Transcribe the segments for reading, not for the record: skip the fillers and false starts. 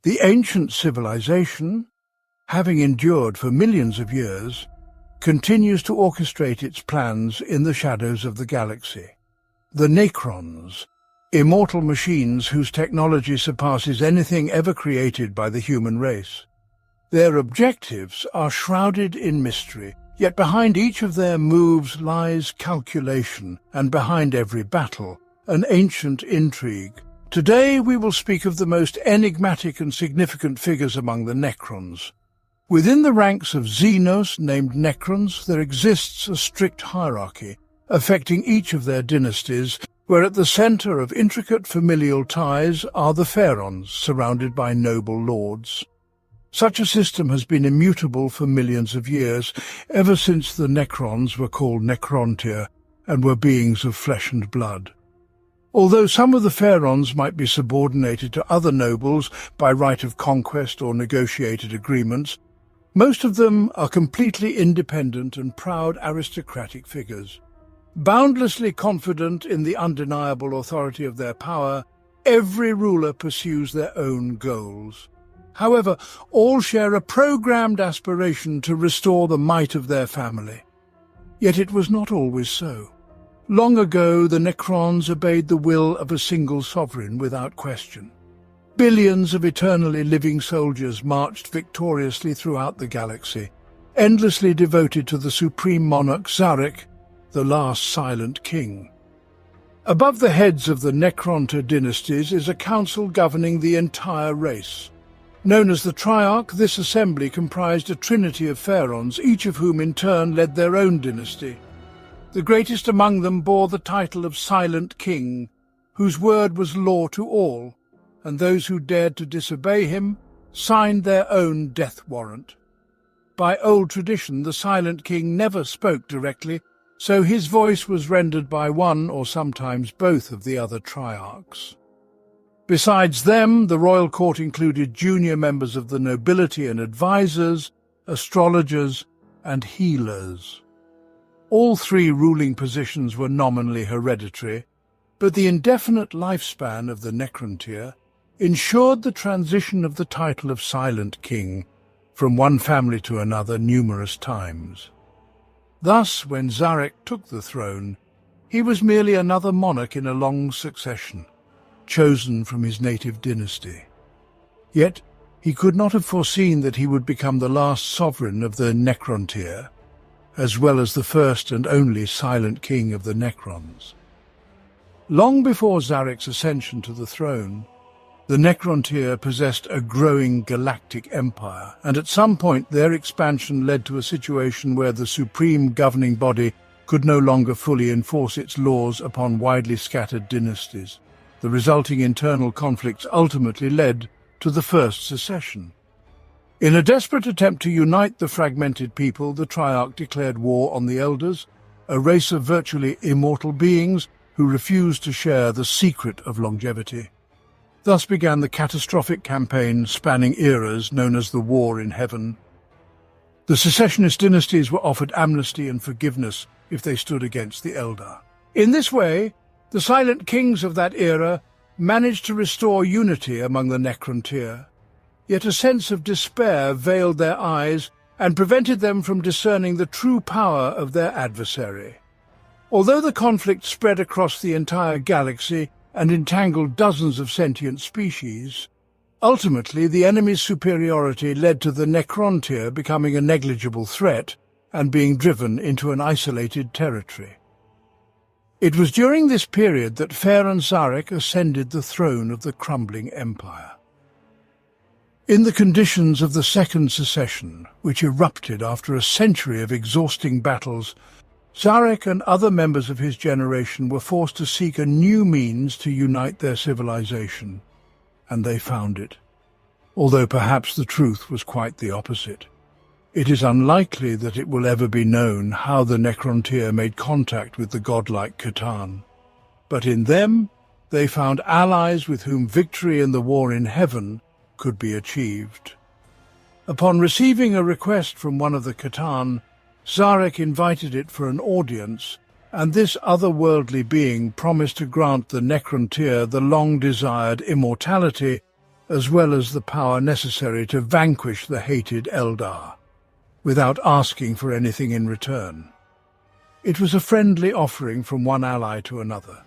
The ancient civilization, having endured for millions of years, continues to orchestrate its plans in the shadows of the galaxy. The Necrons, immortal machines whose technology surpasses anything ever created by the human race. Their objectives are shrouded in mystery, yet behind each of their moves lies calculation, and behind every battle, an ancient intrigue. Today we will speak of the most enigmatic and significant figures among the Necrons. Within the ranks of Xenos, named Necrons, there exists a strict hierarchy, affecting each of their dynasties, where at the center of intricate familial ties are the Pharaons, surrounded by noble lords. Such a system has been immutable for millions of years, ever since the Necrons were called Necrontyr and were beings of flesh and blood. Although some of the Pharaons might be subordinated to other nobles by right of conquest or negotiated agreements, most of them are completely independent and proud aristocratic figures. Boundlessly confident in the undeniable authority of their power, every ruler pursues their own goals. However, all share a programmed aspiration to restore the might of their family. Yet it was not always so. Long ago, the Necrons obeyed the will of a single sovereign without question. Billions of eternally living soldiers marched victoriously throughout the galaxy, endlessly devoted to the supreme monarch Zarek, the last silent king. Above the heads of the Necrontyr dynasties is a council governing the entire race. Known as the Triarch, this assembly comprised a trinity of pharaons, each of whom in turn led their own dynasty. The greatest among them bore the title of Silent King, whose word was law to all, and those who dared to disobey him signed their own death warrant. By old tradition, the Silent King never spoke directly, so his voice was rendered by one or sometimes both of the other Triarchs. Besides them, the royal court included junior members of the nobility and advisors, astrologers, and healers. All three ruling positions were nominally hereditary, but the indefinite lifespan of the Necrontyr ensured the transition of the title of Silent King from one family to another numerous times. Thus, when Zarek took the throne, he was merely another monarch in a long succession, chosen from his native dynasty. Yet he could not have foreseen that he would become the last sovereign of the Necrontyr, as well as the first and only Silent King of the Necrons. Long before Zarek's ascension to the throne, the Necrontyr possessed a growing galactic empire, and at some point their expansion led to a situation where the supreme governing body could no longer fully enforce its laws upon widely scattered dynasties. The resulting internal conflicts ultimately led to the First Secession. In a desperate attempt to unite the fragmented people, the Triarch declared war on the Elders, a race of virtually immortal beings who refused to share the secret of longevity. Thus began the catastrophic campaign spanning eras known as the War in Heaven. The secessionist dynasties were offered amnesty and forgiveness if they stood against the Eldar. In this way, the Silent Kings of that era managed to restore unity among the Necrontyr. Yet a sense of despair veiled their eyes and prevented them from discerning the true power of their adversary. Although the conflict spread across the entire galaxy and entangled dozens of sentient species, ultimately the enemy's superiority led to the Necrontyr becoming a negligible threat and being driven into an isolated territory. It was during this period that Pharaon Zarek ascended the throne of the crumbling empire. In the conditions of the Second Secession, which erupted after a century of exhausting battles, Zarek and other members of his generation were forced to seek a new means to unite their civilization, and they found it. Although perhaps the truth was quite the opposite. It is unlikely that it will ever be known how the Necrontyr made contact with the godlike Catan. But in them, they found allies with whom victory in the War in Heaven could be achieved. Upon receiving a request from one of the Catan, Zarek invited it for an audience, and this otherworldly being promised to grant the Necrontyr the long-desired immortality as well as the power necessary to vanquish the hated Eldar, without asking for anything in return. It was a friendly offering from one ally to another.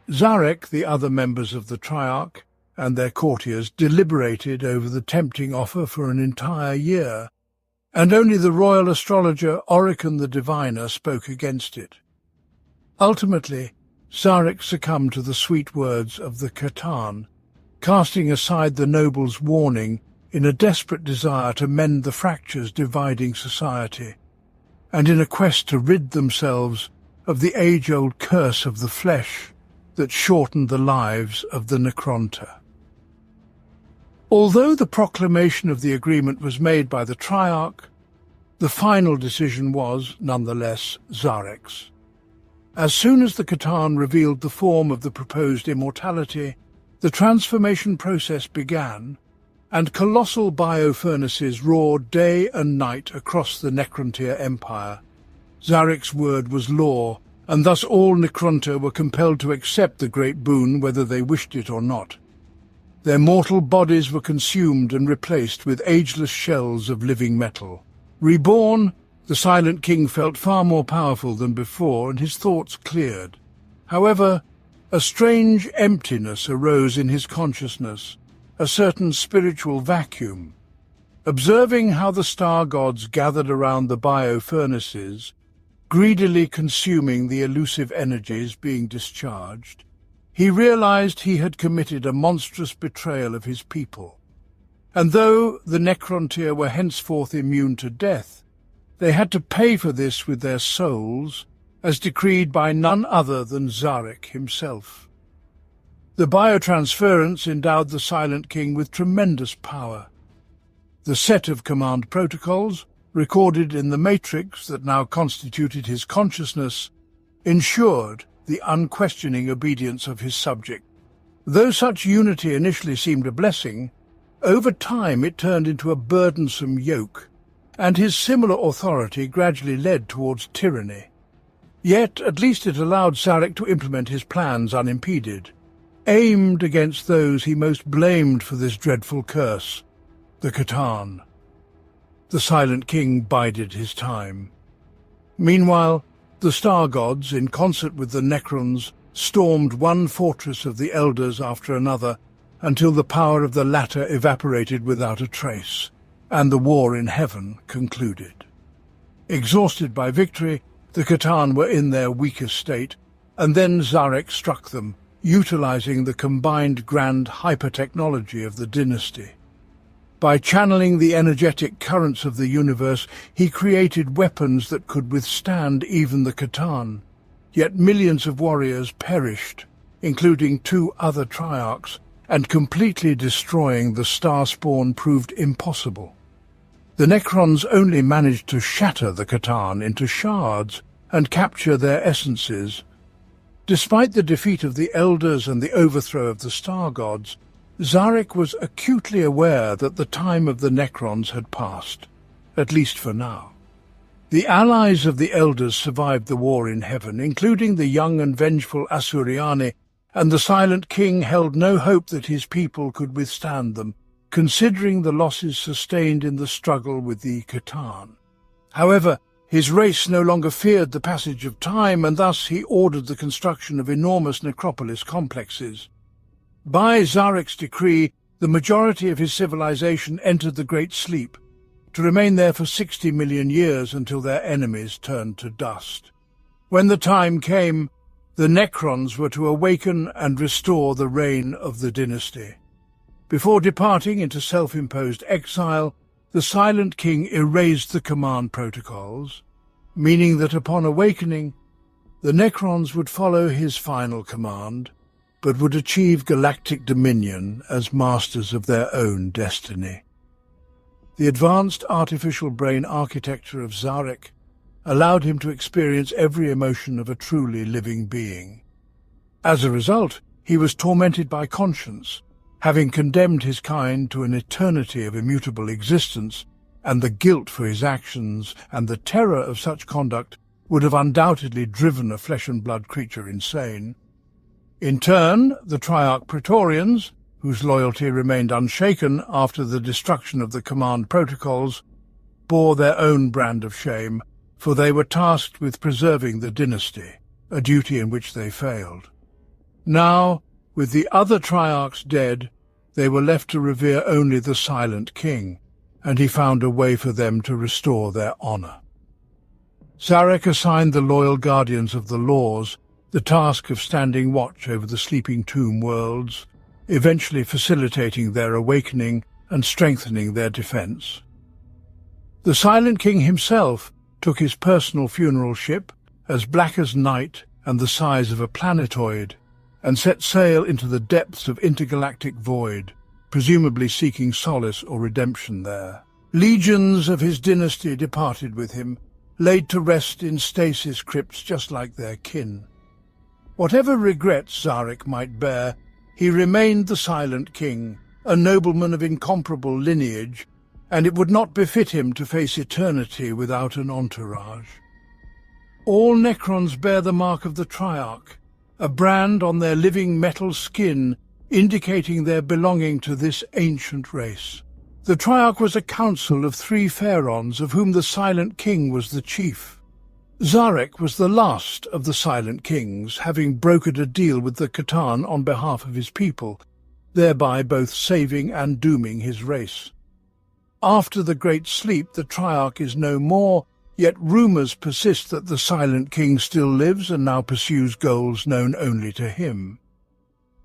Zarek, the other members of the Triarch, and their courtiers deliberated over the tempting offer for an entire year, and only the royal astrologer Oricon the Diviner spoke against it. Ultimately, Zarek succumbed to the sweet words of the Khatan, casting aside the noble's warning in a desperate desire to mend the fractures dividing society, and in a quest to rid themselves of the age-old curse of the flesh that shortened the lives of the Necronta. Although the proclamation of the agreement was made by the Triarch, the final decision was, nonetheless, Zarek's. As soon as the Khatan revealed the form of the proposed immortality, the transformation process began, and colossal biofurnaces roared day and night across the Necrontyr Empire. Zarek's word was law, and thus all Necronta were compelled to accept the great boon whether they wished it or not. Their mortal bodies were consumed and replaced with ageless shells of living metal. Reborn, the Silent King felt far more powerful than before, and his thoughts cleared. However, a strange emptiness arose in his consciousness, a certain spiritual vacuum. Observing how the star gods gathered around the biofurnaces, greedily consuming the elusive energies being discharged, he realized he had committed a monstrous betrayal of his people. And though the Necrontyr were henceforth immune to death, they had to pay for this with their souls, as decreed by none other than Zarek himself. The biotransference endowed the Silent King with tremendous power. The set of command protocols, recorded in the matrix that now constituted his consciousness, ensured the unquestioning obedience of his subject. Though such unity initially seemed a blessing, over time it turned into a burdensome yoke, and his similar authority gradually led towards tyranny. Yet at least it allowed Zarek to implement his plans unimpeded, aimed against those he most blamed for this dreadful curse, the Khatan. The Silent King bided his time. Meanwhile, the Star Gods, in concert with the Necrons, stormed one fortress of the Elders after another until the power of the latter evaporated without a trace, and the war in heaven concluded. Exhausted by victory, the Khatan were in their weakest state, and then Zarek struck them, utilizing the combined grand hyper-technology of the dynasty. By channeling the energetic currents of the universe, he created weapons that could withstand even the Khatan. Yet millions of warriors perished, including 2 other Triarchs, and completely destroying the star spawn proved impossible. The Necrons only managed to shatter the Khatan into shards and capture their essences. Despite the defeat of the Elders and the overthrow of the Star Gods, Zarek was acutely aware that the time of the Necrons had passed, at least for now. The allies of the Elders survived the war in heaven, including the young and vengeful Asuryani, and the Silent King held no hope that his people could withstand them, considering the losses sustained in the struggle with the Khatan. However, his race no longer feared the passage of time, and thus he ordered the construction of enormous necropolis complexes. By Zarek's decree, the majority of his civilization entered the Great Sleep, to remain there for 60 million years until their enemies turned to dust. When the time came, the Necrons were to awaken and restore the reign of the dynasty. Before departing into self-imposed exile, the Silent King erased the command protocols, meaning that upon awakening, the Necrons would follow his final command, but would achieve galactic dominion as masters of their own destiny. The advanced artificial brain architecture of Zarek allowed him to experience every emotion of a truly living being. As a result, he was tormented by conscience, having condemned his kind to an eternity of immutable existence, and the guilt for his actions and the terror of such conduct would have undoubtedly driven a flesh-and-blood creature insane. In turn, the Triarch Praetorians, whose loyalty remained unshaken after the destruction of the command protocols, bore their own brand of shame, for they were tasked with preserving the dynasty, a duty in which they failed. Now, with the other Triarchs dead, they were left to revere only the Silent King, and he found a way for them to restore their honor. Zarek assigned the loyal guardians of the laws the task of standing watch over the sleeping tomb worlds, eventually facilitating their awakening and strengthening their defense. The Silent King himself took his personal funeral ship, as black as night and the size of a planetoid, and set sail into the depths of intergalactic void, presumably seeking solace or redemption there. Legions of his dynasty departed with him, laid to rest in stasis crypts just like their kin. Whatever regrets Zarek might bear, he remained the Silent King, a nobleman of incomparable lineage, and it would not befit him to face eternity without an entourage. All Necrons bear the mark of the Triarch, a brand on their living metal skin indicating their belonging to this ancient race. The Triarch was a council of 3 pharaons, of whom the Silent King was the chief. Zarek was the last of the Silent Kings, having brokered a deal with the Catan on behalf of his people, thereby both saving and dooming his race. After the Great Sleep, the Triarch is no more, yet rumors persist that the Silent King still lives and now pursues goals known only to him.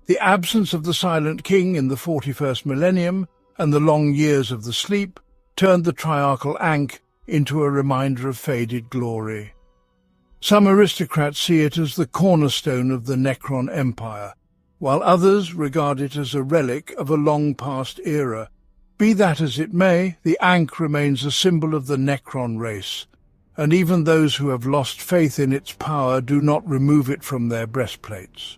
The absence of the Silent King in the 41st millennium and the long years of the sleep turned the Triarchal Ankh into a reminder of faded glory. Some aristocrats see it as the cornerstone of the Necron Empire, while others regard it as a relic of a long-past era. Be that as it may, the Ankh remains a symbol of the Necron race, and even those who have lost faith in its power do not remove it from their breastplates.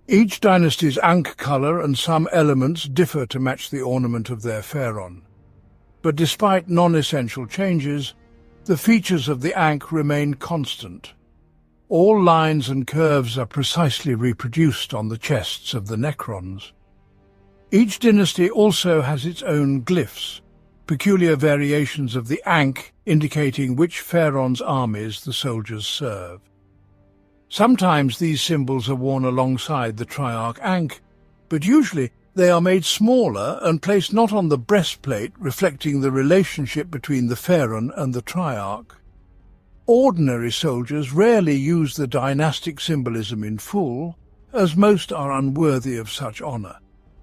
Each dynasty's Ankh color and some elements differ to match the ornament of their pharaon. But despite non-essential changes, the features of the Ankh remain constant. All lines and curves are precisely reproduced on the chests of the Necrons. Each dynasty also has its own glyphs, peculiar variations of the Ankh indicating which pharaon's armies the soldiers serve. Sometimes these symbols are worn alongside the Triarch Ankh, but usually they are made smaller and placed not on the breastplate, reflecting the relationship between the pharaon and the Triarch. Ordinary soldiers rarely use the dynastic symbolism in full, as most are unworthy of such honor.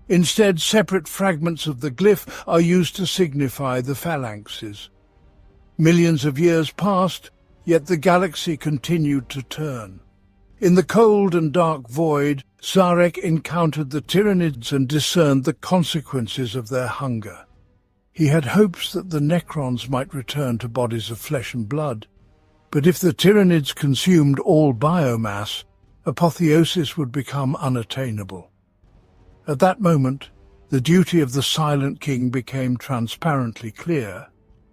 Instead, separate fragments of the glyph are used to signify the phalanxes. Millions of years passed, yet the galaxy continued to turn. In the cold and dark void, Zarek encountered the Tyranids and discerned the consequences of their hunger. He had hopes that the Necrons might return to bodies of flesh and blood, but if the Tyranids consumed all biomass, apotheosis would become unattainable. At that moment, the duty of the Silent King became transparently clear.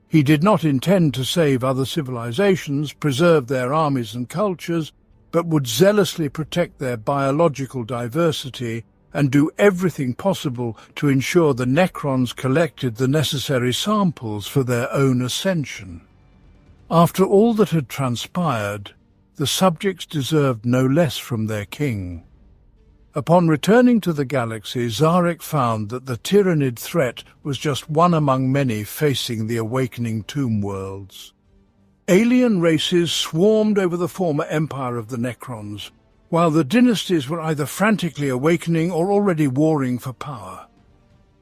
He did not intend to save other civilizations, preserve their armies and cultures, but would zealously protect their biological diversity and do everything possible to ensure the Necrons collected the necessary samples for their own ascension. After all that had transpired, the subjects deserved no less from their king. Upon returning to the galaxy, Zarek found that the Tyranid threat was just one among many facing the awakening tomb worlds. Alien races swarmed over the former empire of the Necrons, while the dynasties were either frantically awakening or already warring for power.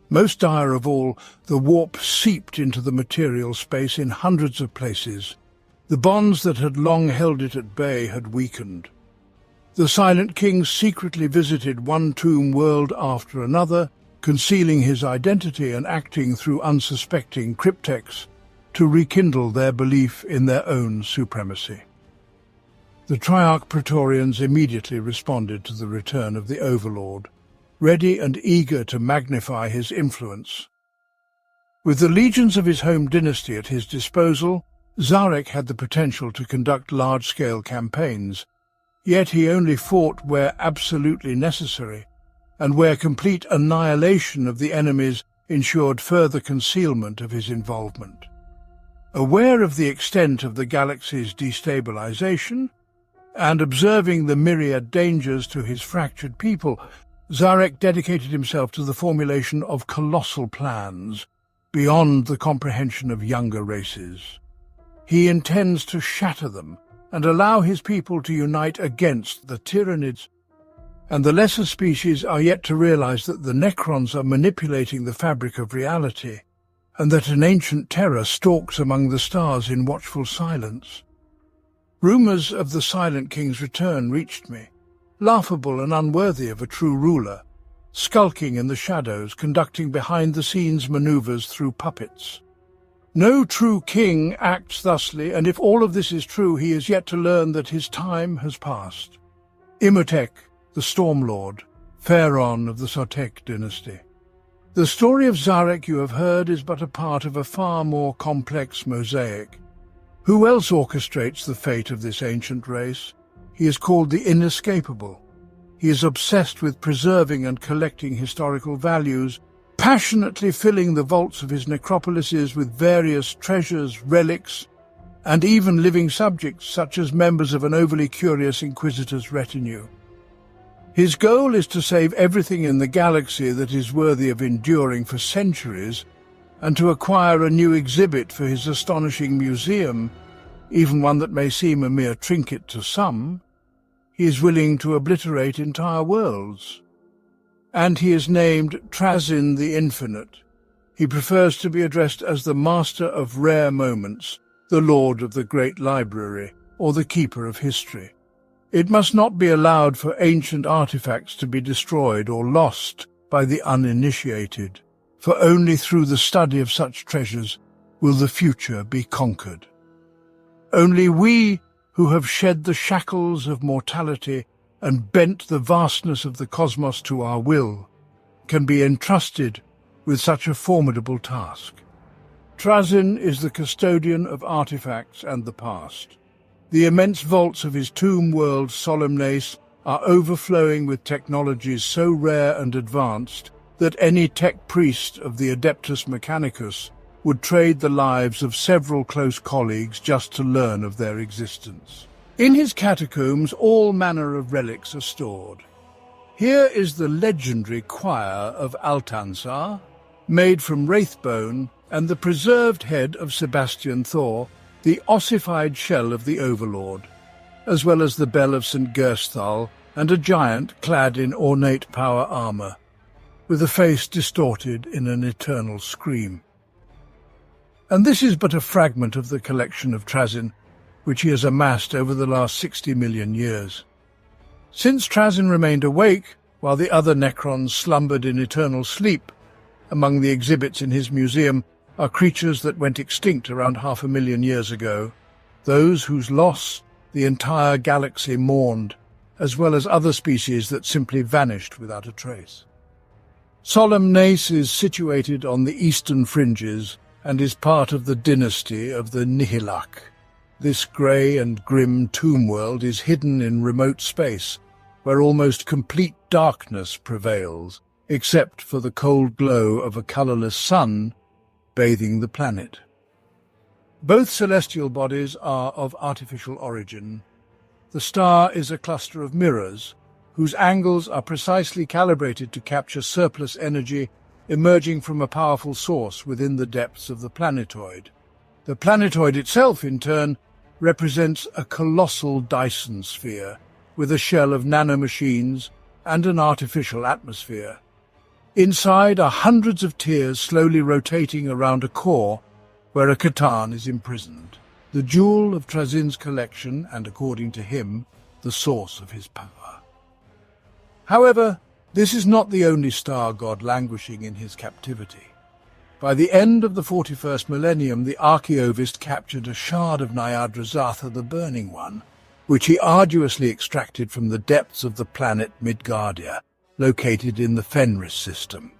Most dire of all, the warp seeped into the material space in hundreds of places. The bonds that had long held it at bay had weakened. The Silent King secretly visited one tomb world after another, concealing his identity and acting through unsuspecting cryptex to rekindle their belief in their own supremacy. The Triarch Praetorians immediately responded to the return of the Overlord, ready and eager to magnify his influence. With the legions of his home dynasty at his disposal, Zarek had the potential to conduct large-scale campaigns, yet he only fought where absolutely necessary. and where complete annihilation of the enemies ensured further concealment of his involvement. Aware of the extent of the galaxy's destabilization, and observing the myriad dangers to his fractured people, Zarek dedicated himself to the formulation of colossal plans beyond the comprehension of younger races. He intends to shatter them and allow his people to unite against the Tyranids, and the lesser species are yet to realize that the Necrons are manipulating the fabric of reality, and that an ancient terror stalks among the stars in watchful silence. Rumors of the Silent King's return reached me, laughable and unworthy of a true ruler, skulking in the shadows, conducting behind-the-scenes maneuvers through puppets. No true king acts thusly, and if all of this is true, he is yet to learn that his time has passed. Imhotep, the Stormlord, Pharaon of the Sotek dynasty. The story of Zarek you have heard is but a part of a far more complex mosaic. Who else orchestrates the fate of this ancient race? He is called the Inescapable. He is obsessed with preserving and collecting historical values, passionately filling the vaults of his necropolises with various treasures, relics, and even living subjects such as members of an overly curious Inquisitor's retinue. His goal is to save everything in the galaxy that is worthy of enduring for centuries, and to acquire a new exhibit for his astonishing museum, even one that may seem a mere trinket to some. He is willing to obliterate entire worlds. And he is named Trazyn the Infinite. He prefers to be addressed as the Master of Rare Moments, the Lord of the Great Library, or the Keeper of History. It must not be allowed for ancient artifacts to be destroyed or lost by the uninitiated, for only through the study of such treasures will the future be conquered. Only we, who have shed the shackles of mortality and bent the vastness of the cosmos to our will, can be entrusted with such a formidable task. Trazyn is the custodian of artifacts and the past. The immense vaults of his tomb world Solemnace are overflowing with technologies so rare and advanced that any tech priest of the Adeptus Mechanicus would trade the lives of several close colleagues just to learn of their existence. In his catacombs, all manner of relics are stored. Here is the legendary choir of Altansar, made from wraithbone, and the preserved head of Sebastian Thor, the ossified shell of the Overlord, as well as the bell of St. Gersthal and a giant clad in ornate power armor, with a face distorted in an eternal scream. And this is but a fragment of the collection of Trazyn, which he has amassed over the last 60 million years. Since Trazyn remained awake, while the other Necrons slumbered in eternal sleep, among the exhibits in his museum are creatures that went extinct around 500,000 years ago, those whose loss the entire galaxy mourned, as well as other species that simply vanished without a trace. Solemnace is situated on the eastern fringes and is part of the dynasty of the Nihilak. This grey and grim tomb world is hidden in remote space, where almost complete darkness prevails, except for the cold glow of a colourless sun bathing the planet. Both celestial bodies are of artificial origin. The star is a cluster of mirrors, whose angles are precisely calibrated to capture surplus energy emerging from a powerful source within the depths of the planetoid. The planetoid itself, in turn, represents a colossal Dyson sphere, with a shell of nanomachines and an artificial atmosphere. Inside are hundreds of tiers slowly rotating around a core where a Catan is imprisoned, the jewel of Trazyn's collection and, according to him, the source of his power. However, this is not the only star god languishing in his captivity. By the end of the 41st millennium, the Archaeovist captured a shard of Nyadrazatha, the Burning One, which he arduously extracted from the depths of the planet Midgardia, located in the Fenris system.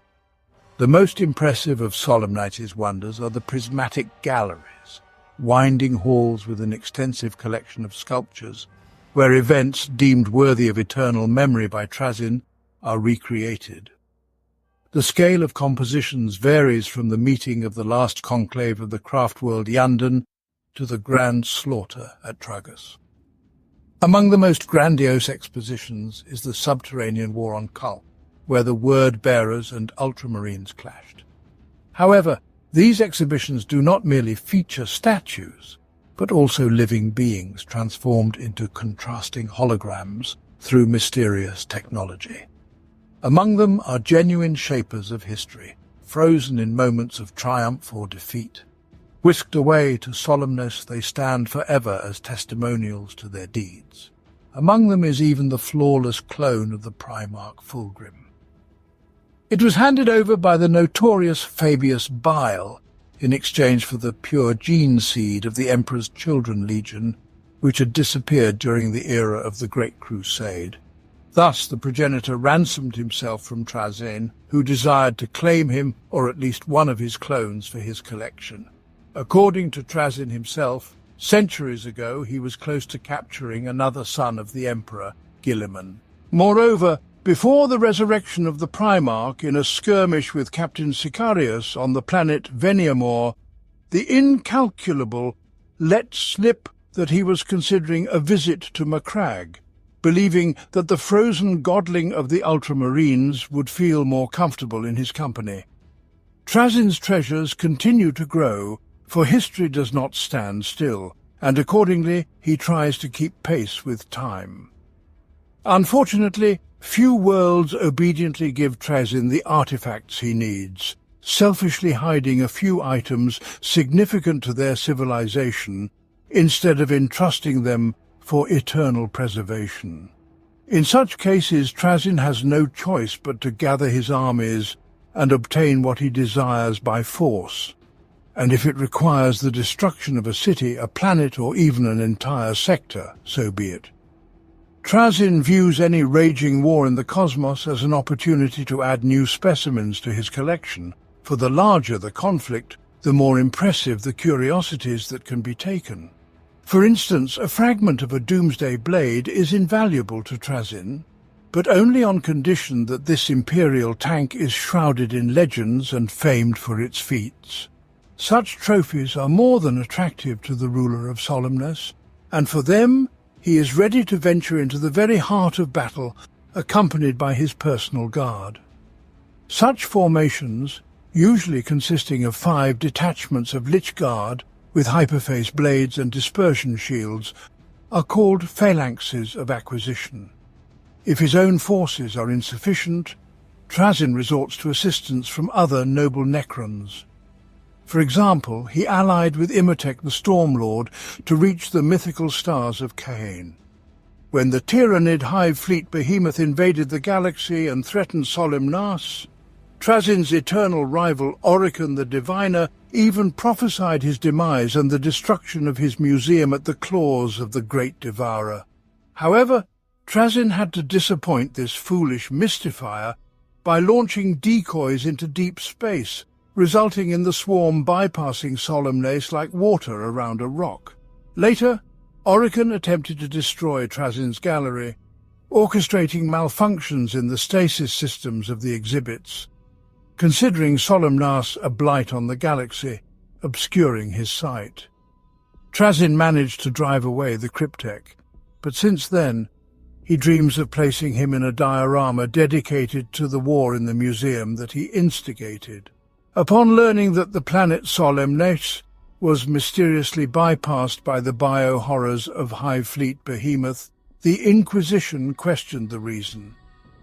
The most impressive of Solemnice's wonders are the prismatic galleries, winding halls with an extensive collection of sculptures, where events deemed worthy of eternal memory by Trazyn are recreated. The scale of compositions varies from the meeting of the last conclave of the craft world Yanden to the grand slaughter at Tragus. Among the most grandiose expositions is the subterranean war on Kull, where the word-bearers and ultramarines clashed. However, these exhibitions do not merely feature statues, but also living beings transformed into contrasting holograms through mysterious technology. Among them are genuine shapers of history, frozen in moments of triumph or defeat. Whisked away to solemnness, they stand forever as testimonials to their deeds. Among them is even the flawless clone of the Primarch Fulgrim. It was handed over by the notorious Fabius Bile in exchange for the pure gene seed of the Emperor's Children Legion, which had disappeared during the era of the Great Crusade. Thus the progenitor ransomed himself from Trazyn, who desired to claim him, or at least one of his clones, for his collection. According to Trazyn himself, centuries ago he was close to capturing another son of the Emperor, Guilliman. Moreover, before the resurrection of the Primarch in a skirmish with Captain Sicarius on the planet Veniamore, the incalculable let slip that he was considering a visit to Macragge, believing that the frozen godling of the Ultramarines would feel more comfortable in his company. Trazyn's treasures continue to grow, for history does not stand still, and accordingly he tries to keep pace with time. Unfortunately, few worlds obediently give Trazyn the artifacts he needs, selfishly hiding a few items significant to their civilization, instead of entrusting them for eternal preservation. In such cases, Trazyn has no choice but to gather his armies and obtain what he desires by force. And if it requires the destruction of a city, a planet, or even an entire sector, so be it. Trazyn views any raging war in the cosmos as an opportunity to add new specimens to his collection, for the larger the conflict, the more impressive the curiosities that can be taken. For instance, a fragment of a Doomsday blade is invaluable to Trazyn, but only on condition that this Imperial tank is shrouded in legends and famed for its feats. Such trophies are more than attractive to the ruler of Solemnness, and for them he is ready to venture into the very heart of battle, accompanied by his personal guard. Such formations, usually consisting of 5 detachments of Lich Guard with hyperface blades and dispersion shields, are called phalanxes of acquisition. If his own forces are insufficient, Trazyn resorts to assistance from other noble Necrons. For example, he allied with Imhotep the Stormlord to reach the mythical stars of Cain. When the Tyrannid Hive Fleet Behemoth invaded the galaxy and threatened Solemnas, Trazyn's eternal rival Oricon the Diviner even prophesied his demise and the destruction of his museum at the claws of the Great Devourer. However, Trazyn had to disappoint this foolish mystifier by launching decoys into deep space, resulting in the swarm bypassing Solemnes like water around a rock. Later, Oricon attempted to destroy Trazyn's gallery, orchestrating malfunctions in the stasis systems of the exhibits, considering Solemnas a blight on the galaxy, obscuring his sight. Trazyn managed to drive away the Cryptek, but since then he dreams of placing him in a diorama dedicated to the war in the museum that he instigated. Upon learning that the planet Solemnes was mysteriously bypassed by the bio-horrors of Hive Fleet Behemoth, the Inquisition questioned the reason.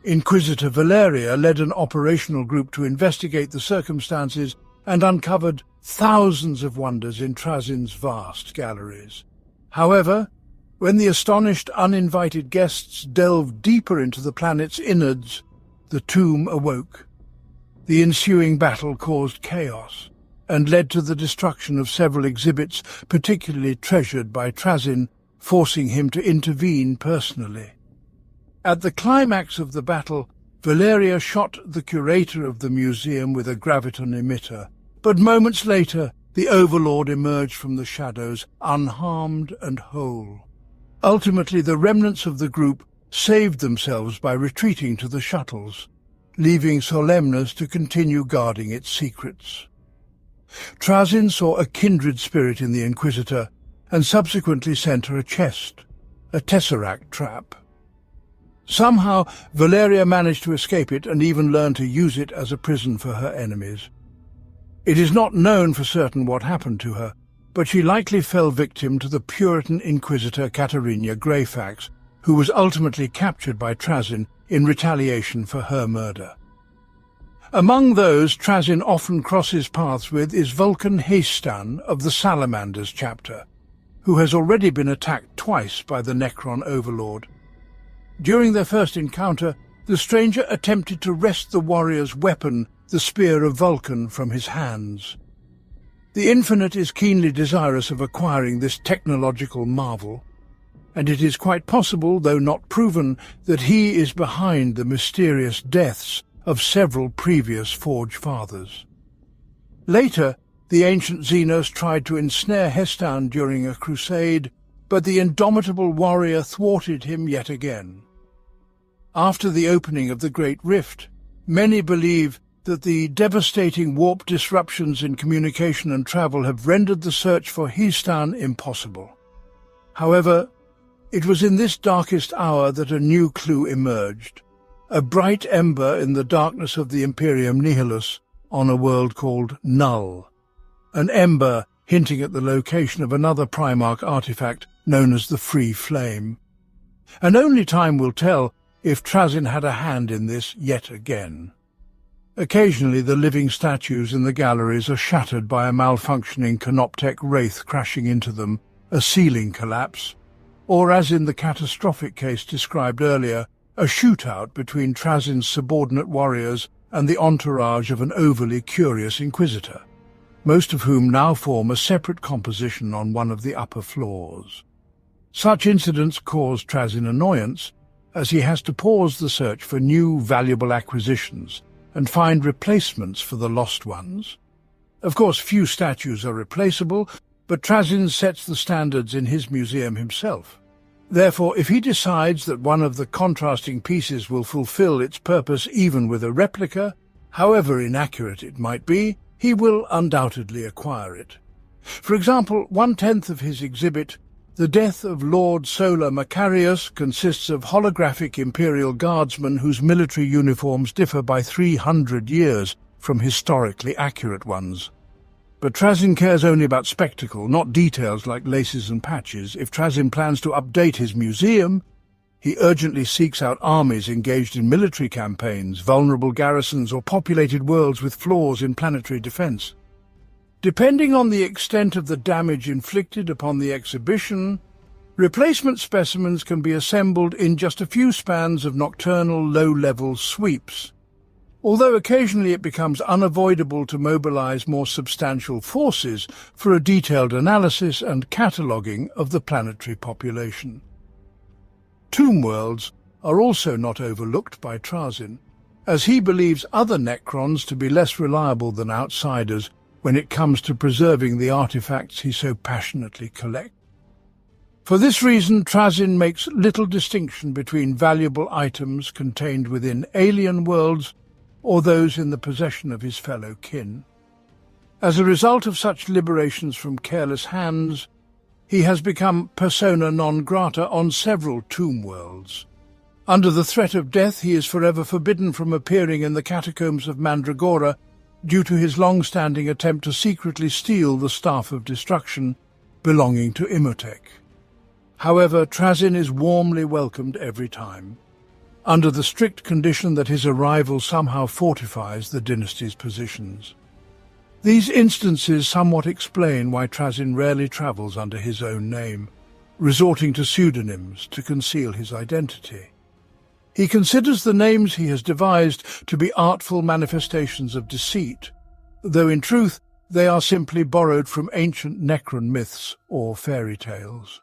Inquisitor Valeria led an operational group to investigate the circumstances and uncovered thousands of wonders in Trazyn's vast galleries. However, when the astonished uninvited guests delved deeper into the planet's innards, the tomb awoke. The ensuing battle caused chaos and led to the destruction of several exhibits particularly treasured by Trazyn, forcing him to intervene personally. At the climax of the battle, Valeria shot the curator of the museum with a graviton emitter, but moments later the Overlord emerged from the shadows, unharmed and whole. Ultimately, the remnants of the group saved themselves by retreating to the shuttles, leaving Solemnus to continue guarding its secrets. Trazin saw a kindred spirit in the Inquisitor and subsequently sent her a chest, a tesseract trap. Somehow, Valeria managed to escape it and even learned to use it as a prison for her enemies. It is not known for certain what happened to her, but she likely fell victim to the Puritan Inquisitor Caterina Greyfax, who was ultimately captured by Trazin in retaliation for her murder. Among those Trazin often crosses paths with is Vulcan Hastan of the Salamanders chapter, who has already been attacked twice by the Necron overlord. During their first encounter, the stranger attempted to wrest the warrior's weapon, the Spear of Vulcan, from his hands. The Infinite is keenly desirous of acquiring this technological marvel, and it is quite possible, though not proven, that he is behind the mysterious deaths of several previous Forge Fathers. Later, the ancient Xenos tried to ensnare Hestan during a crusade, but the indomitable warrior thwarted him yet again. After the opening of the Great Rift, many believe that the devastating warp disruptions in communication and travel have rendered the search for Hestan impossible. However, it was in this darkest hour that a new clue emerged, a bright ember in the darkness of the Imperium Nihilus on a world called Null, an ember hinting at the location of another Primarch artifact known as the Free Flame. And only time will tell if Trazin had a hand in this yet again. Occasionally the living statues in the galleries are shattered by a malfunctioning Canoptech wraith crashing into them, a ceiling collapse, or, as in the catastrophic case described earlier, a shootout between Trazin's subordinate warriors and the entourage of an overly curious Inquisitor, most of whom now form a separate composition on one of the upper floors. Such incidents cause Trazin annoyance, as he has to pause the search for new valuable acquisitions and find replacements for the lost ones. Of course, few statues are replaceable, but Trazin sets the standards in his museum himself. Therefore, if he decides that one of the contrasting pieces will fulfill its purpose even with a replica, however inaccurate it might be, he will undoubtedly acquire it. For example, 1/10 of his exhibit, The Death of Lord Solar Macarius, consists of holographic Imperial Guardsmen whose military uniforms differ by 300 years from historically accurate ones. But Trazin cares only about spectacle, not details like laces and patches. If Trazin plans to update his museum, he urgently seeks out armies engaged in military campaigns, vulnerable garrisons, or populated worlds with flaws in planetary defense. Depending on the extent of the damage inflicted upon the exhibition, replacement specimens can be assembled in just a few spans of nocturnal low-level sweeps, although occasionally it becomes unavoidable to mobilize more substantial forces for a detailed analysis and cataloguing of the planetary population. Tomb worlds are also not overlooked by Trazin, as he believes other Necrons to be less reliable than outsiders when it comes to preserving the artifacts he so passionately collects. For this reason, Trazin makes little distinction between valuable items contained within alien worlds or those in the possession of his fellow kin. As a result of such liberations from careless hands, he has become persona non grata on several tomb worlds. Under the threat of death, he is forever forbidden from appearing in the catacombs of Mandragora due to his long-standing attempt to secretly steal the Staff of Destruction belonging to Imhotep. However, Trazin is warmly welcomed every time, under the strict condition that his arrival somehow fortifies the dynasty's positions. These instances somewhat explain why Trazin rarely travels under his own name, resorting to pseudonyms to conceal his identity. He considers the names he has devised to be artful manifestations of deceit, though in truth they are simply borrowed from ancient Necron myths or fairy tales.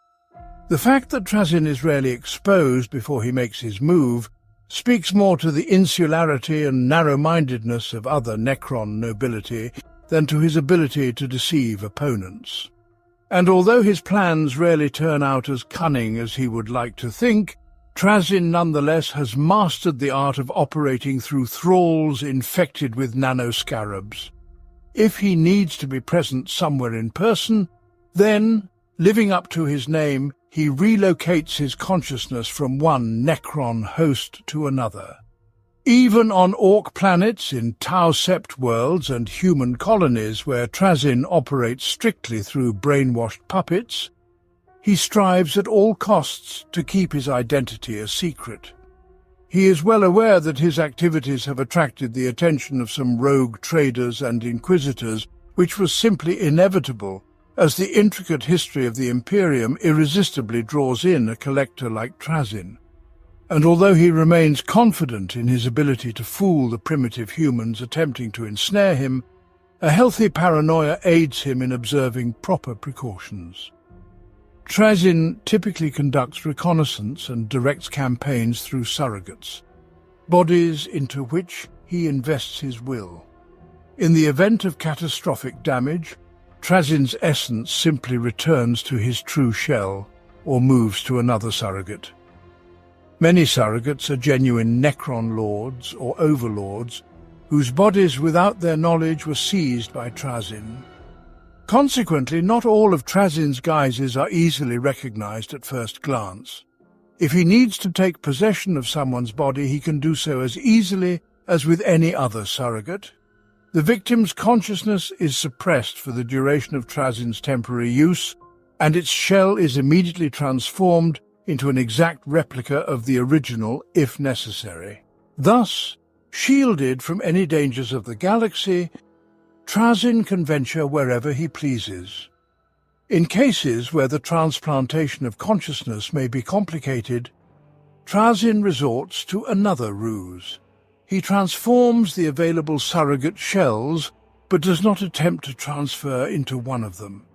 The fact that Trazin is rarely exposed before he makes his move speaks more to the insularity and narrow-mindedness of other Necron nobility than to his ability to deceive opponents. And although his plans rarely turn out as cunning as he would like to think, Trazyn nonetheless has mastered the art of operating through thralls infected with nanoscarabs. If he needs to be present somewhere in person, then, living up to his name, he relocates his consciousness from one Necron host to another. Even on Orc planets, in Tau-sept worlds and human colonies where Trazyn operates strictly through brainwashed puppets, he strives at all costs to keep his identity a secret. He is well aware that his activities have attracted the attention of some rogue traders and inquisitors, which was simply inevitable, as the intricate history of the Imperium irresistibly draws in a collector like Trazyn. And although he remains confident in his ability to fool the primitive humans attempting to ensnare him, a healthy paranoia aids him in observing proper precautions. Trazyn typically conducts reconnaissance and directs campaigns through surrogates, bodies into which he invests his will. In the event of catastrophic damage, Trazyn's essence simply returns to his true shell or moves to another surrogate. Many surrogates are genuine Necron lords or overlords whose bodies without their knowledge were seized by Trazyn. Consequently, not all of Trazyn's guises are easily recognized at first glance. If he needs to take possession of someone's body, he can do so as easily as with any other surrogate. The victim's consciousness is suppressed for the duration of Trazyn's temporary use, and its shell is immediately transformed into an exact replica of the original, if necessary. Thus, shielded from any dangers of the galaxy, Trazyn can venture wherever he pleases. In cases where the transplantation of consciousness may be complicated, Trazyn resorts to another ruse. He transforms the available surrogate shells, but does not attempt to transfer into one of them.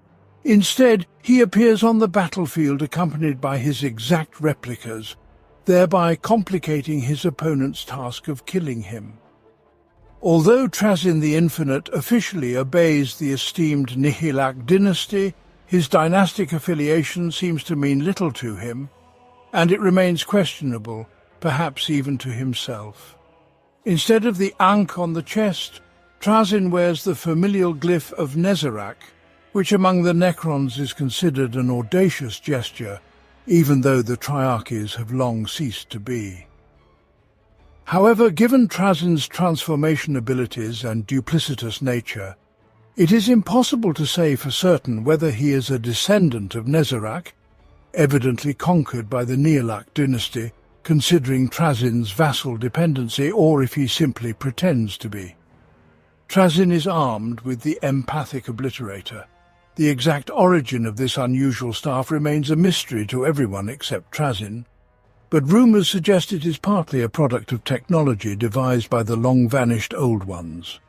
Instead, he appears on the battlefield accompanied by his exact replicas, thereby complicating his opponent's task of killing him. Although Trazyn the Infinite officially obeys the esteemed Nihilak dynasty, his dynastic affiliation seems to mean little to him, and it remains questionable, perhaps even to himself. Instead of the Ankh on the chest, Trazyn wears the familial glyph of Nezarec, which among the Necrons is considered an audacious gesture, even though the Triarchies have long ceased to be. However, given Trazyn's transformation abilities and duplicitous nature, it is impossible to say for certain whether he is a descendant of Nezarec, evidently conquered by the Nihilak dynasty, considering Trazyn's vassal dependency, or if he simply pretends to be. Trazyn is armed with the empathic obliterator. The exact origin of this unusual staff remains a mystery to everyone except Trazyn, but rumours suggest it is partly a product of technology devised by the long-vanished Old Ones.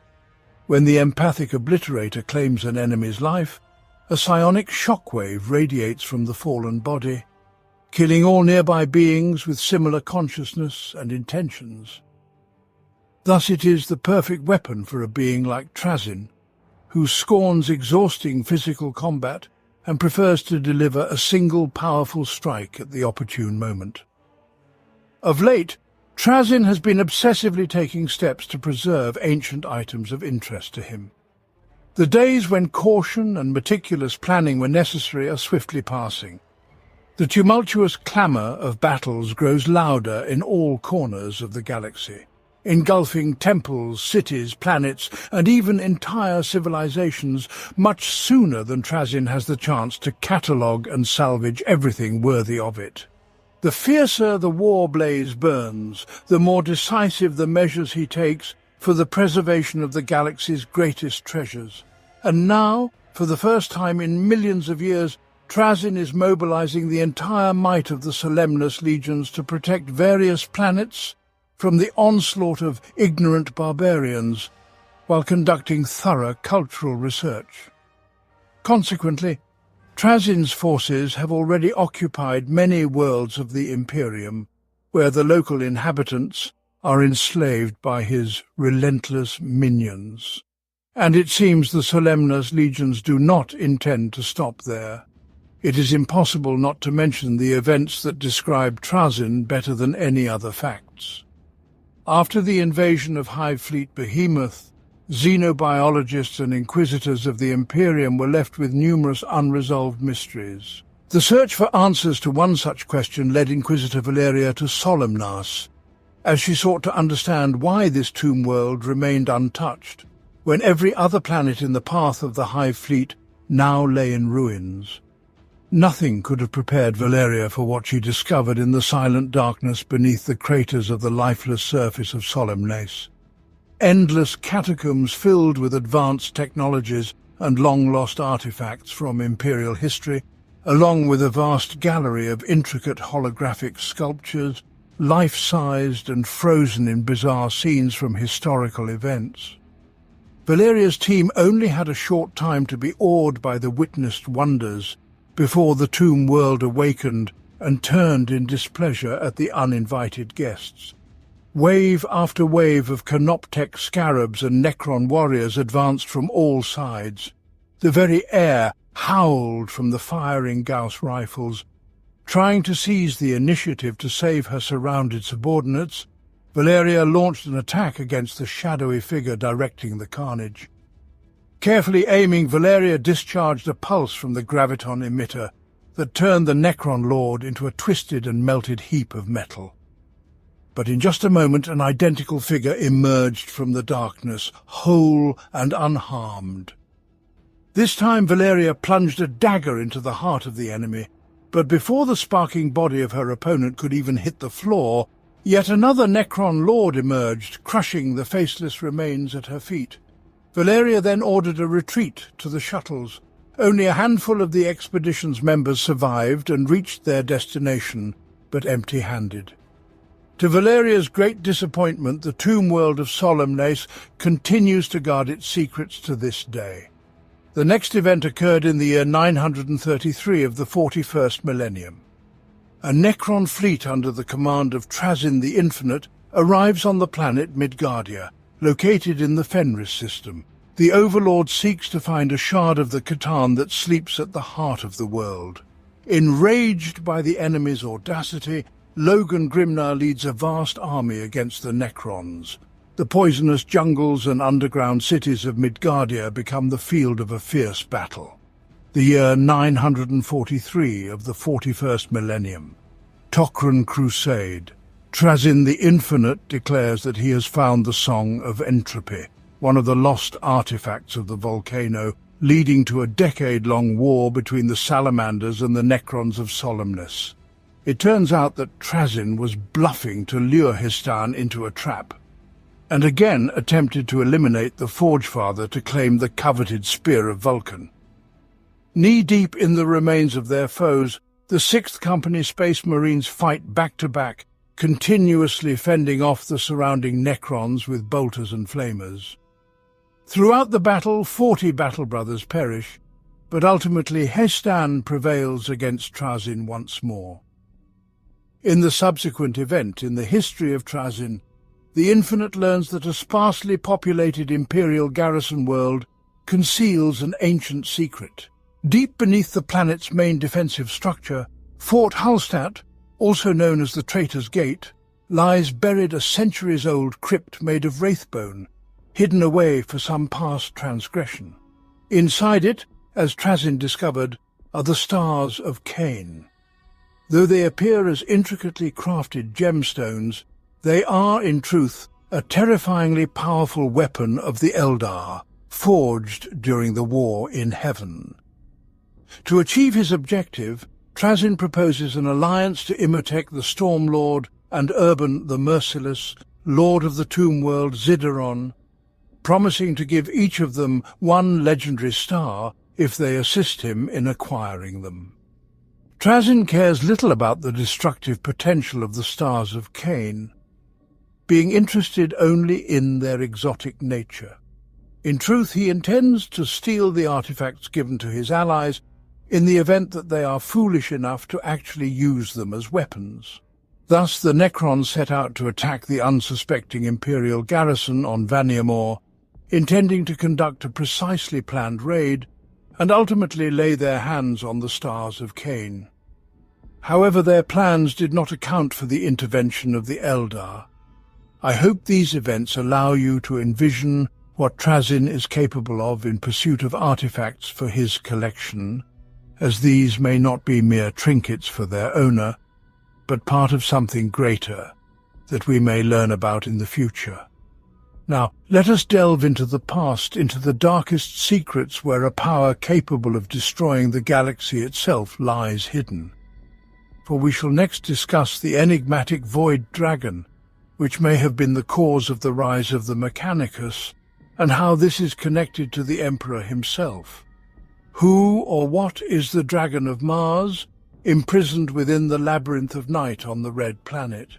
When the empathic obliterator claims an enemy's life, a psionic shockwave radiates from the fallen body, killing all nearby beings with similar consciousness and intentions. Thus it is the perfect weapon for a being like Trazyn, who scorns exhausting physical combat and prefers to deliver a single powerful strike at the opportune moment. Of late, Trazyn has been obsessively taking steps to preserve ancient items of interest to him. The days when caution and meticulous planning were necessary are swiftly passing. The tumultuous clamour of battles grows louder in all corners of the galaxy, engulfing temples, cities, planets, and even entire civilizations much sooner than Trazyn has the chance to catalogue and salvage everything worthy of it. The fiercer the war blaze burns, the more decisive the measures he takes for the preservation of the galaxy's greatest treasures. And now, for the first time in millions of years, Trazyn is mobilizing the entire might of the Solemnus legions to protect various planets from the onslaught of ignorant barbarians, while conducting thorough cultural research. Consequently, Trazyn's forces have already occupied many worlds of the Imperium, where the local inhabitants are enslaved by his relentless minions. And it seems the Solemnus legions do not intend to stop there. It is impossible not to mention the events that describe Trazyn better than any other facts. After the invasion of Hive Fleet Behemoth, xenobiologists and inquisitors of the Imperium were left with numerous unresolved mysteries. The search for answers to one such question led Inquisitor Valeria to Solemnas, as she sought to understand why this tomb world remained untouched, when every other planet in the path of the Hive Fleet now lay in ruins. Nothing could have prepared Valeria for what she discovered in the silent darkness beneath the craters of the lifeless surface of Solemnes. Endless catacombs filled with advanced technologies and long-lost artifacts from Imperial history, along with a vast gallery of intricate holographic sculptures, life-sized and frozen in bizarre scenes from historical events. Valeria's team only had a short time to be awed by the witnessed wonders before the tomb world awakened and turned in displeasure at the uninvited guests. Wave after wave of Canoptek scarabs and Necron warriors advanced from all sides. The very air howled from the firing Gauss rifles. Trying to seize the initiative to save her surrounded subordinates, Valeria launched an attack against the shadowy figure directing the carnage. Carefully aiming, Valeria discharged a pulse from the graviton emitter that turned the Necron Lord into a twisted and melted heap of metal. But in just a moment, an identical figure emerged from the darkness, whole and unharmed. This time Valeria plunged a dagger into the heart of the enemy, but before the sparking body of her opponent could even hit the floor, yet another Necron Lord emerged, crushing the faceless remains at her feet. Valeria then ordered a retreat to the shuttles. Only a handful of the expedition's members survived and reached their destination, but empty-handed. To Valeria's great disappointment, the tomb world of Solemnes continues to guard its secrets to this day. The next event occurred in the year 933 of the 41st millennium. A Necron fleet under the command of Trazyn the Infinite arrives on the planet Midgardia, located in the Fenris system. The Overlord seeks to find a shard of the Catan that sleeps at the heart of the world. Enraged by the enemy's audacity, Logan Grimnar leads a vast army against the Necrons. The poisonous jungles and underground cities of Midgardia become the field of a fierce battle. The year 943 of the 41st millennium. Tok'ran Crusade. Trazyn the Infinite declares that he has found the Song of Entropy, one of the lost artifacts of the volcano, leading to a decade-long war between the Salamanders and the Necrons of Solemnes. It turns out that Trazyn was bluffing to lure Histan into a trap, and again attempted to eliminate the Forgefather to claim the coveted Spear of Vulcan. Knee-deep in the remains of their foes, the 6th Company Space Marines fight back-to-back, continuously fending off the surrounding Necrons with bolters and flamers. Throughout the battle, 40 battle brothers perish, but ultimately Histan prevails against Trazyn once more. In the subsequent event in the history of Trazyn, the Infinite learns that a sparsely populated Imperial garrison world conceals an ancient secret. Deep beneath the planet's main defensive structure, Fort Hallstatt, also known as the Traitor's Gate, lies buried a centuries-old crypt made of wraithbone, hidden away for some past transgression. Inside it, as Trazyn discovered, are the Stars of Cain. Though they appear as intricately crafted gemstones, they are, in truth, a terrifyingly powerful weapon of the Eldar, forged during the war in heaven. To achieve his objective, Trazyn proposes an alliance to Imhotep the Stormlord and Urban the Merciless, Lord of the Tomb World Zidaron, promising to give each of them one legendary star if they assist him in acquiring them. Trazyn cares little about the destructive potential of the Stars of Cain, being interested only in their exotic nature. In truth, he intends to steal the artifacts given to his allies in the event that they are foolish enough to actually use them as weapons. Thus the Necrons set out to attack the unsuspecting Imperial garrison on Vaniamor, intending to conduct a precisely planned raid and ultimately lay their hands on the stars of Cain. However, their plans did not account for the intervention of the Eldar. I hope these events allow you to envision what Trazyn is capable of in pursuit of artifacts for his collection, as these may not be mere trinkets for their owner, but part of something greater that we may learn about in the future. Now, let us delve into the past, into the darkest secrets where a power capable of destroying the galaxy itself lies hidden. For we shall next discuss the enigmatic Void Dragon, which may have been the cause of the rise of the Mechanicus, and how this is connected to the Emperor himself. Who or what is the Dragon of Mars, imprisoned within the labyrinth of night on the Red Planet?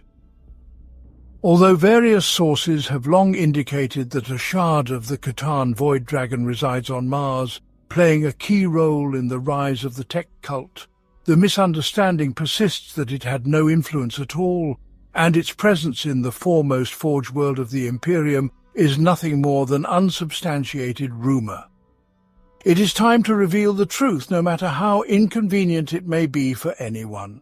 Although various sources have long indicated that a shard of the Catan Void Dragon resides on Mars, playing a key role in the rise of the tech cult, the misunderstanding persists that it had no influence at all, and its presence in the foremost forge world of the Imperium is nothing more than unsubstantiated rumor. It is time to reveal the truth, no matter how inconvenient it may be for anyone.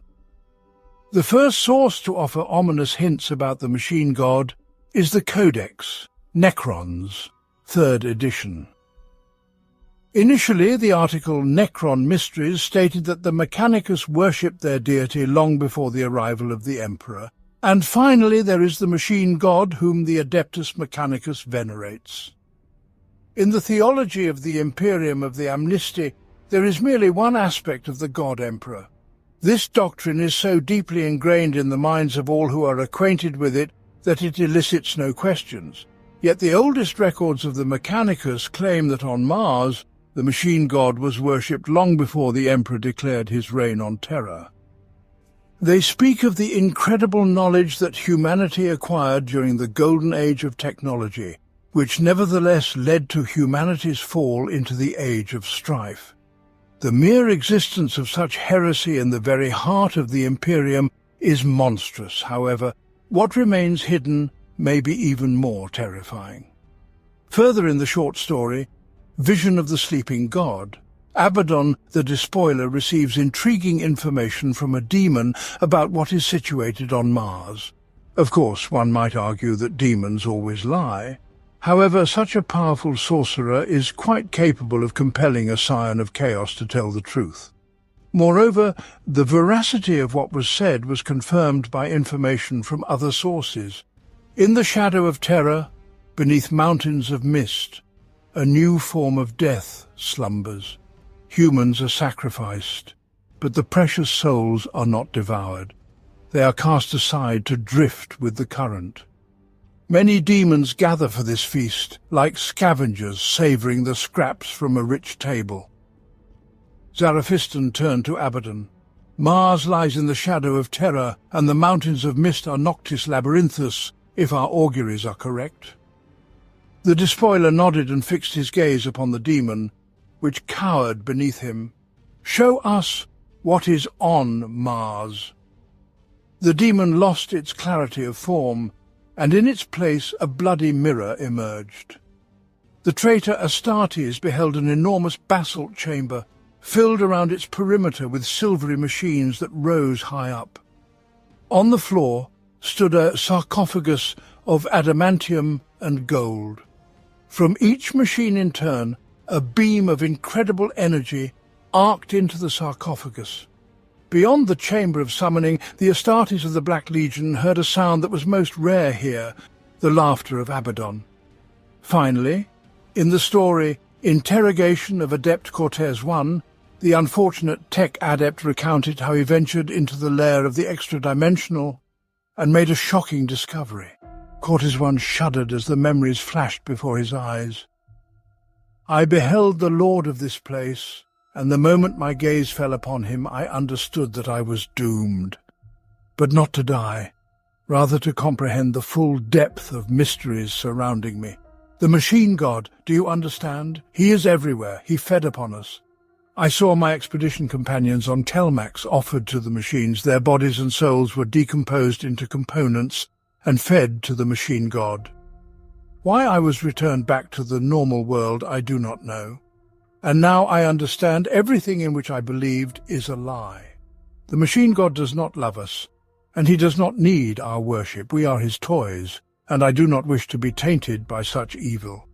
The first source to offer ominous hints about the machine god is the Codex, Necrons, 3rd edition. Initially, the article Necron Mysteries stated that the Mechanicus worshipped their deity long before the arrival of the Emperor, and finally there is the machine god whom the Adeptus Mechanicus venerates. In the theology of the Imperium of the Amnisti, there is merely one aspect of the God-Emperor. This doctrine is so deeply ingrained in the minds of all who are acquainted with it that it elicits no questions. Yet the oldest records of the Mechanicus claim that on Mars, the machine god was worshipped long before the Emperor declared his reign on Terra. They speak of the incredible knowledge that humanity acquired during the golden age of technology, which nevertheless led to humanity's fall into the age of strife. The mere existence of such heresy in the very heart of the Imperium is monstrous. However, what remains hidden may be even more terrifying. Further in the short story, Vision of the Sleeping God, Abaddon the Despoiler receives intriguing information from a demon about what is situated on Mars. Of course, one might argue that demons always lie. However, such a powerful sorcerer is quite capable of compelling a scion of chaos to tell the truth. Moreover, the veracity of what was said was confirmed by information from other sources. In the shadow of Terra, beneath mountains of mist, a new form of death slumbers. Humans are sacrificed, but the precious souls are not devoured. They are cast aside to drift with the current. Many demons gather for this feast, like scavengers savouring the scraps from a rich table. Zaraphiston turned to Abaddon. Mars lies in the shadow of Terra, and the mountains of mist are Noctis Labyrinthus, if our auguries are correct. The Despoiler nodded and fixed his gaze upon the demon, which cowered beneath him. "Show us what is on Mars." The demon lost its clarity of form, and in its place a bloody mirror emerged. The traitor Astartes beheld an enormous basalt chamber, filled around its perimeter with silvery machines that rose high up. On the floor stood a sarcophagus of adamantium and gold. From each machine in turn, a beam of incredible energy arced into the sarcophagus. Beyond the chamber of summoning, the Astartes of the Black Legion heard a sound that was most rare here, the laughter of Abaddon. Finally, in the story Interrogation of Adept Cortez I, the unfortunate tech adept recounted how he ventured into the lair of the extra-dimensional and made a shocking discovery. Cortez I shuddered as the memories flashed before his eyes. "I beheld the lord of this place, and the moment my gaze fell upon him, I understood that I was doomed. But not to die, rather to comprehend the full depth of mysteries surrounding me. The machine god, do you understand? He is everywhere. He fed upon us. I saw my expedition companions on Telmax offered to the machines. Their bodies and souls were decomposed into components and fed to the machine god. Why I was returned back to the normal world I do not know. and now I understand everything in which I believed is a lie. The machine god does not love us, and he does not need our worship. We are his toys, and I do not wish to be tainted by such evil."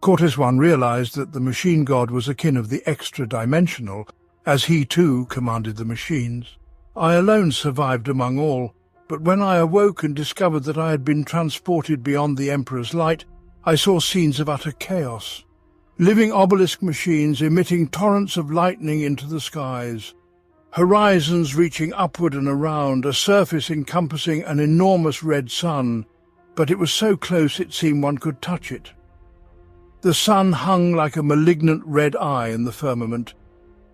Cortes I realized that the machine god was akin of the extra-dimensional, as he too commanded the machines. I alone survived among all, but when I awoke and discovered that I had been transported beyond the Emperor's light, I saw scenes of utter chaos. Living obelisk machines emitting torrents of lightning into the skies, horizons reaching upward and around, a surface encompassing an enormous red sun, but it was so close it seemed one could touch it. The sun hung like a malignant red eye in the firmament,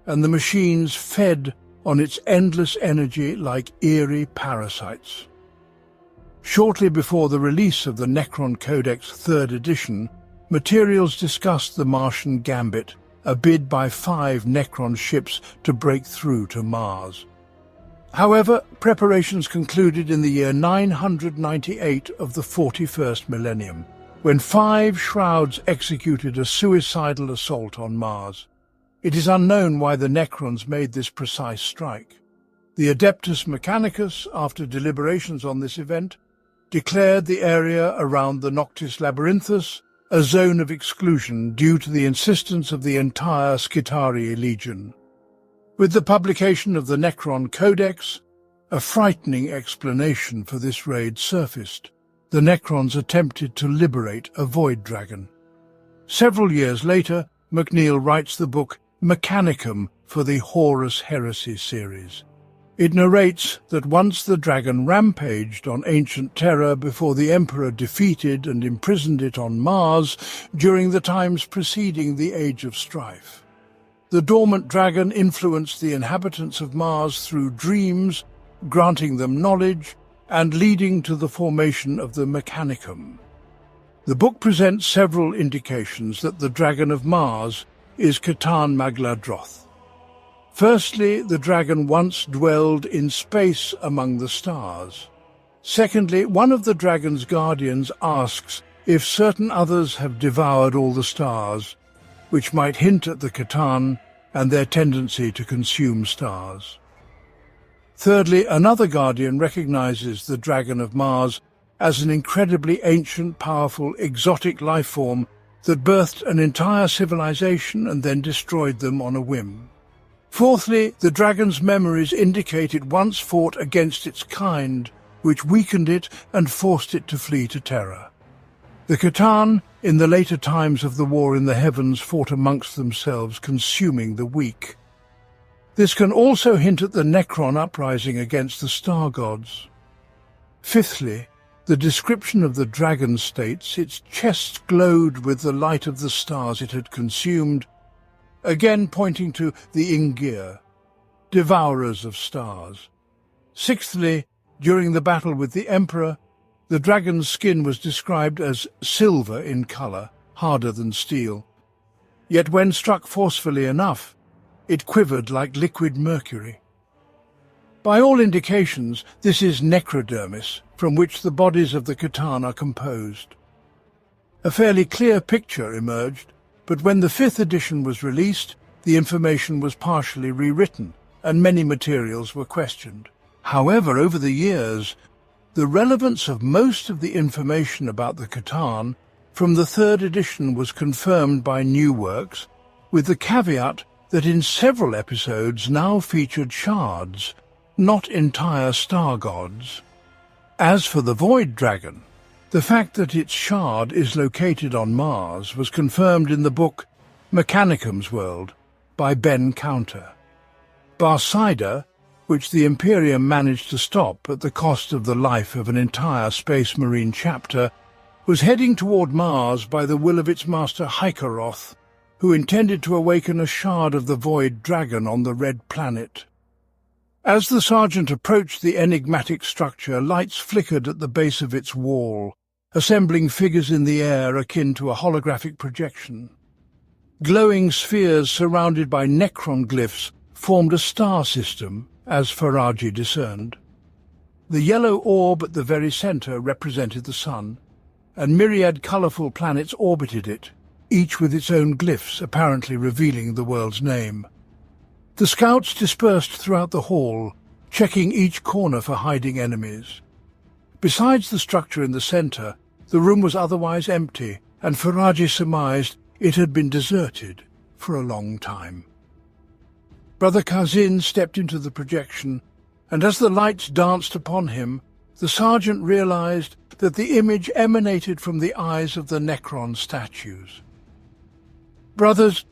and the machines fed on its endless energy like eerie parasites. Shortly before the release of the Necron Codex 3rd edition, materials discussed the Martian Gambit, a bid by 5 Necron ships to break through to Mars. However, preparations concluded in the year 998 of the 41st millennium, when 5 shrouds executed a suicidal assault on Mars. It is unknown why the Necrons made this precise strike. The Adeptus Mechanicus, after deliberations on this event, declared the area around the Noctis Labyrinthus a zone of exclusion due to the insistence of the entire Skitarii Legion. With the publication of the Necron Codex, a frightening explanation for this raid surfaced. The Necrons attempted to liberate a void dragon. Several years later, MacNeil writes the book Mechanicum for the Horus Heresy series. It narrates that once the dragon rampaged on ancient Terra before the Emperor defeated and imprisoned it on Mars during the times preceding the Age of Strife. The dormant dragon influenced the inhabitants of Mars through dreams, granting them knowledge, and leading to the formation of the Mechanicum. The book presents several indications that the dragon of Mars is Catan Magladroth. Firstly, the dragon once dwelled in space among the stars. Secondly, one of the dragon's guardians asks if certain others have devoured all the stars, which might hint at the Catan and their tendency to consume stars. Thirdly, another guardian recognizes the dragon of Mars as an incredibly ancient, powerful, exotic life form that birthed an entire civilization and then destroyed them on a whim. Fourthly, the dragon's memories indicate it once fought against its kind, which weakened it and forced it to flee to Terra. The Catan, in the later times of the war in the heavens, fought amongst themselves, consuming the weak. This can also hint at the Necron uprising against the star gods. Fifthly, the description of the dragon states its chest glowed with the light of the stars it had consumed, again pointing to the Ingir, devourers of stars. Sixthly, during the battle with the Emperor, the dragon's skin was described as silver in colour, harder than steel. Yet when struck forcefully enough, it quivered like liquid mercury. By all indications, this is necrodermis, from which the bodies of the Catan are composed. A fairly clear picture emerged, but when the 5th edition was released, the information was partially rewritten, and many materials were questioned. However, over the years, the relevance of most of the information about the Catan from the 3rd edition was confirmed by new works, with the caveat that in several episodes now featured shards, not entire star gods. As for the Void Dragon, the fact that its shard is located on Mars was confirmed in the book Mechanicum's World by Ben Counter. Barcida, which the Imperium managed to stop at the cost of the life of an entire Space Marine chapter, was heading toward Mars by the will of its master Hykeroth, who intended to awaken a shard of the Void Dragon on the Red Planet. As the sergeant approached the enigmatic structure, lights flickered at the base of its wall, assembling figures in the air akin to a holographic projection. Glowing spheres surrounded by Necron glyphs formed a star system, as Faraji discerned. The yellow orb at the very centre represented the Sun, and myriad colourful planets orbited it, each with its own glyphs apparently revealing the world's name. The scouts dispersed throughout the hall, checking each corner for hiding enemies. Besides the structure in the centre, the room was otherwise empty, and Faraji surmised it had been deserted for a long time. Brother Kazin stepped into the projection, and as the lights danced upon him, the sergeant realized that the image emanated from the eyes of the Necron statues. "Brothers,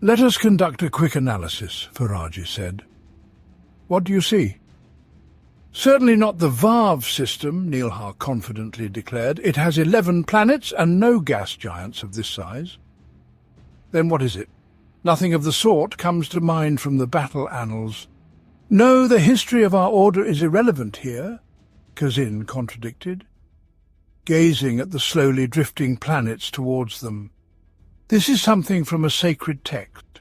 let us conduct a quick analysis," Faraji said. "What do you see?" "Certainly not the Varv system," Neilhar confidently declared. "It has 11 planets and no gas giants of this size." "Then what is it?" "Nothing of the sort comes to mind from the battle annals." "No, the history of our order is irrelevant here," Kazin contradicted, gazing at the slowly drifting planets towards them. "This is something from a sacred text."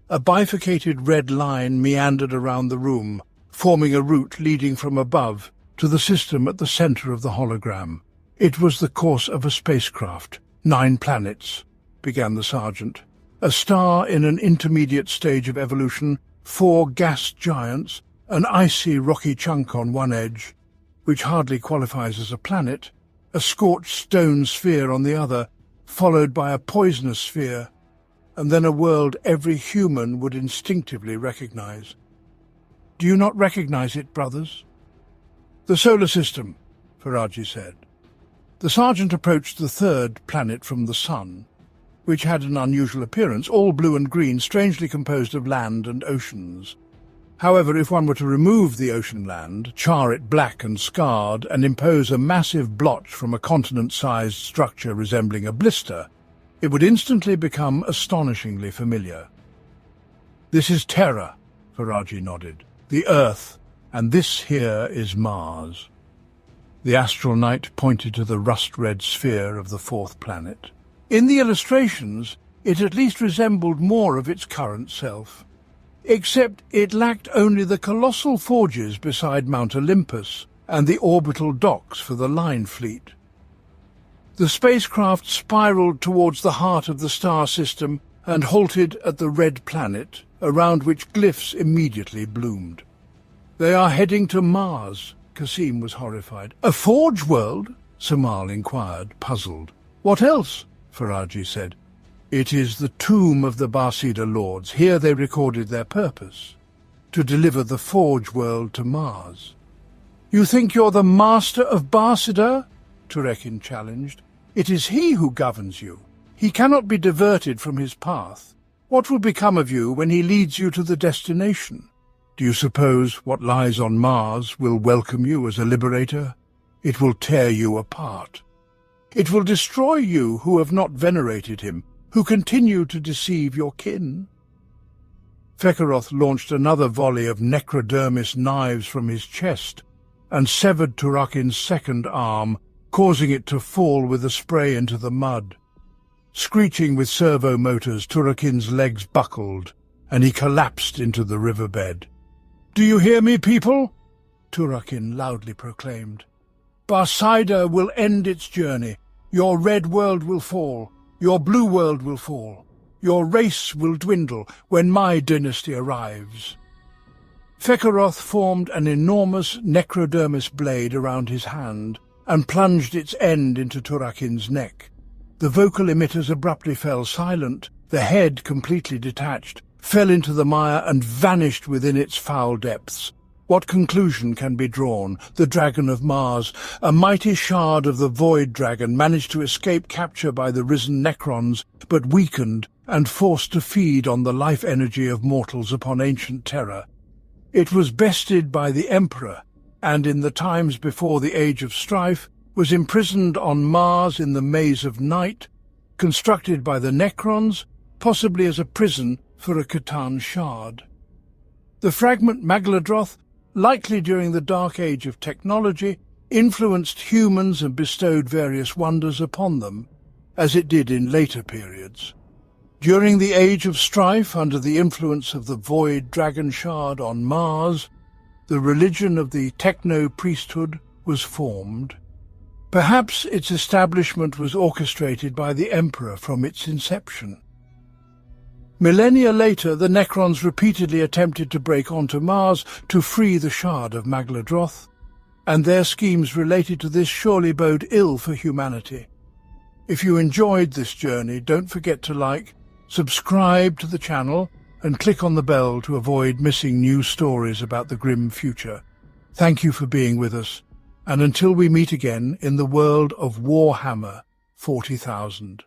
A bifurcated red line meandered around the room, forming a route leading from above to the system at the center of the hologram. "It was the course of a spacecraft. 9 planets," began the sergeant. "A star in an intermediate stage of evolution, 4 gas giants, an icy rocky chunk on one edge, which hardly qualifies as a planet, a scorched stone sphere on the other, followed by a poisonous sphere, and then a world every human would instinctively recognize. Do you not recognize it, brothers?" "The solar system," Faraji said. The sergeant approached the 3rd planet from the sun, which had an unusual appearance, all blue and green, strangely composed of land and oceans. However, if one were to remove the ocean land, char it black and scarred, and impose a massive blotch from a continent-sized structure resembling a blister, it would instantly become astonishingly familiar. "This is Terra," Faraji nodded. "The Earth, and this here is Mars." The astral knight pointed to the rust-red sphere of the 4th planet. In the illustrations, it at least resembled more of its current self, except it lacked only the colossal forges beside Mount Olympus and the orbital docks for the line fleet. The spacecraft spiraled towards the heart of the star system and halted at the red planet, around which glyphs immediately bloomed. "They are heading to Mars," Kasim was horrified. "A forge world?" Samal inquired, puzzled. "What else?" Faraji said. "It is the tomb of the Barsida lords. Here they recorded their purpose, to deliver the forge world to Mars." "You think you're the master of Barsida?" Turekin challenged. "It is he who governs you. He cannot be diverted from his path. What will become of you when he leads you to the destination? Do you suppose what lies on Mars will welcome you as a liberator? It will tear you apart. It will destroy you who have not venerated him, who continue to deceive your kin." Fekaroth launched another volley of necrodermis knives from his chest and severed Turakin's 2nd arm, causing it to fall with a spray into the mud. Screeching with servo motors, Turakin's legs buckled, and he collapsed into the riverbed. "Do you hear me, people?" Turakin loudly proclaimed. "Barsida will end its journey. Your red world will fall. Your blue world will fall. Your race will dwindle when my dynasty arrives." Fekaroth formed an enormous necrodermis blade around his hand and plunged its end into Turakin's neck. The vocal emitters abruptly fell silent. The head, completely detached, fell into the mire and vanished within its foul depths. What conclusion can be drawn? The Dragon of Mars, a mighty shard of the Void Dragon, managed to escape capture by the risen Necrons, but weakened and forced to feed on the life energy of mortals upon ancient Terra. It was bested by the Emperor, and in the times before the Age of Strife, was imprisoned on Mars in the Maze of Night, constructed by the Necrons, possibly as a prison for a Catan shard. The fragment Magladroth, likely during the Dark Age of technology, influenced humans and bestowed various wonders upon them, as it did in later periods. During the Age of Strife, under the influence of the Void Dragon Shard on Mars, the religion of the Techno-priesthood was formed. Perhaps its establishment was orchestrated by the Emperor from its inception. Millennia later, the Necrons repeatedly attempted to break onto Mars to free the Shard of Magladroth, and their schemes related to this surely bode ill for humanity. If you enjoyed this journey, don't forget to like, subscribe to the channel, and click on the bell to avoid missing new stories about the grim future. Thank you for being with us, and until we meet again in the world of Warhammer 40,000.